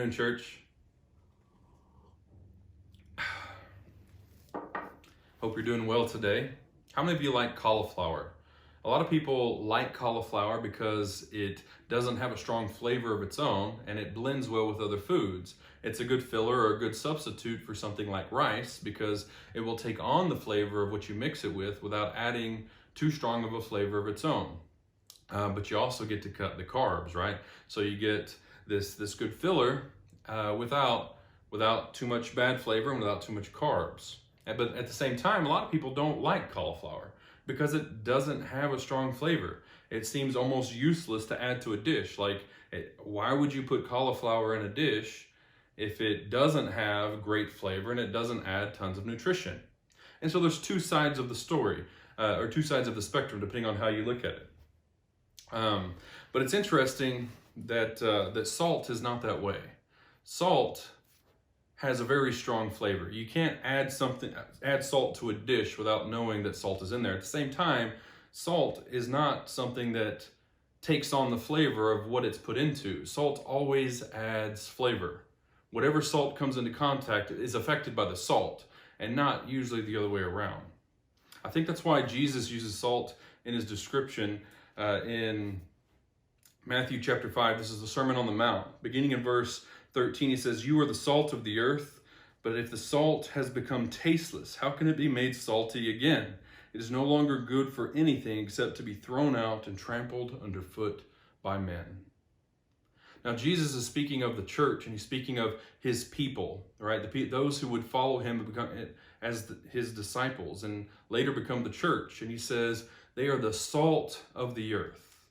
doing, church? Hope you're doing well today. How many of you like cauliflower? A lot of people like cauliflower because it doesn't have a strong flavor of its own and it blends well with other foods. It's a good filler or a good substitute for something like rice because it will take on the flavor of what you mix it with without adding too strong of a flavor of its own. But you also get to cut the carbs, right? So you get this good filler without too much bad flavor and without too much carbs. But at the same time, a lot of people don't like cauliflower because it doesn't have a strong flavor. It seems almost useless to add to a dish. Why would you put cauliflower in a dish if it doesn't have great flavor and it doesn't add tons of nutrition? And so there's two sides of the story, or two sides of the spectrum, depending on how you look at it. But it's interesting that salt is not that way. Salt has a very strong flavor. You can't add salt to a dish without knowing that salt is in there. At the same time, salt is not something that takes on the flavor of what it's put into. Salt always adds flavor. Whatever salt comes into contact is affected by the salt and not usually the other way around. I think that's why Jesus uses salt in his description in Matthew chapter 5. This is the Sermon on the Mount. Beginning in verse 13, he says, "You are the salt of the earth, but if the salt has become tasteless, how can it be made salty again? It is no longer good for anything except to be thrown out and trampled underfoot by men." Now, Jesus is speaking of the church, and he's speaking of his people, right? Those who would follow him and become his disciples and later become the church. And he says they are the salt of the earth.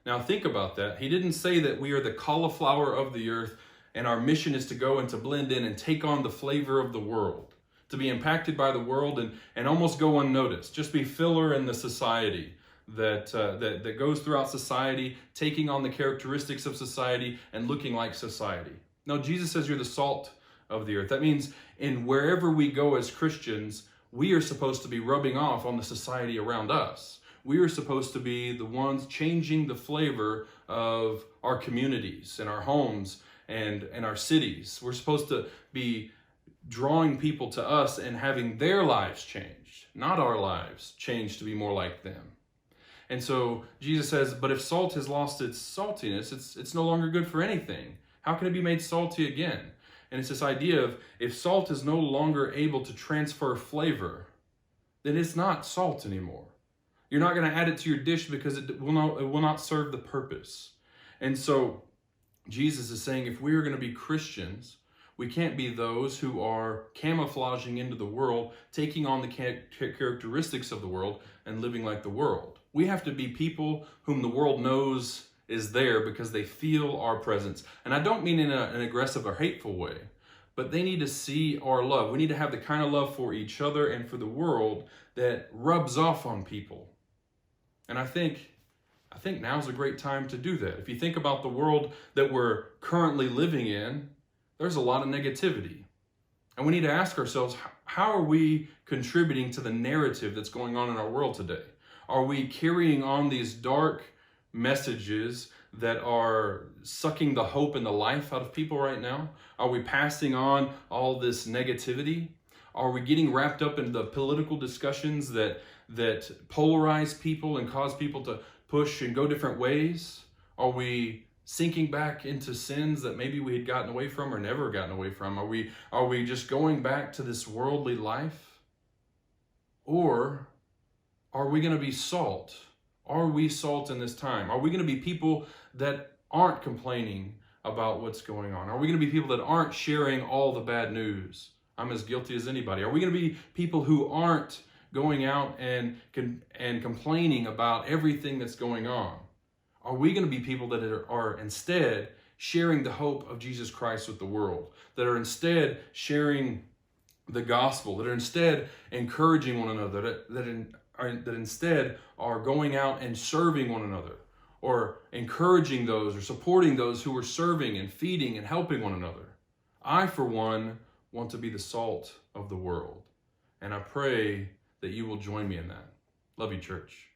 Now, think about that. He didn't say that we are the cauliflower of the earth and our mission is to go and to blend in and take on the flavor of the world, to be impacted by the world and almost go unnoticed, just be filler in the society that goes throughout society, taking on the characteristics of society and looking like society. No, Jesus says you're the salt of the earth. That means in wherever we go as Christians, we are supposed to be rubbing off on the society around us. We are supposed to be the ones changing the flavor of our communities and our homes and our cities. We're supposed to be drawing people to us and having their lives changed, not our lives changed to be more like them. And so Jesus says, but if salt has lost its saltiness, it's no longer good for anything. How can it be made salty again? And it's this idea of if salt is no longer able to transfer flavor, then it's not salt anymore. You're not going to add it to your dish because it will not serve the purpose. And so Jesus is saying if we are going to be Christians, we can't be those who are camouflaging into the world, taking on the characteristics of the world and living like the world. We have to be people whom the world knows is there because they feel our presence. And I don't mean in an aggressive or hateful way, but they need to see our love. We need to have the kind of love for each other and for the world that rubs off on people. And I think now's a great time to do that. If you think about the world that we're currently living in, there's a lot of negativity. And we need to ask ourselves, how are we contributing to the narrative that's going on in our world today? Are we carrying on these dark messages that are sucking the hope and the life out of people right now? Are we passing on all this negativity? Are we getting wrapped up in the political discussions that polarize people and cause people to push and go different ways? Are we sinking back into sins that maybe we had gotten away from or never gotten away from? Are we just going back to this worldly life? Or are we going to be salt? Are we salt in this time? Are we going to be people that aren't complaining about what's going on? Are we going to be people that aren't sharing all the bad news? I'm as guilty as anybody. Are we going to be people who aren't going out and complaining about everything that's going on? Are we going to be people that are instead sharing the hope of Jesus Christ with the world, that are instead sharing the gospel, that are instead encouraging one another, that instead are going out and serving one another, or encouraging those or supporting those who are serving and feeding and helping one another? I, for one, want to be the salt of the world. And I pray that you will join me in that. Love you, church.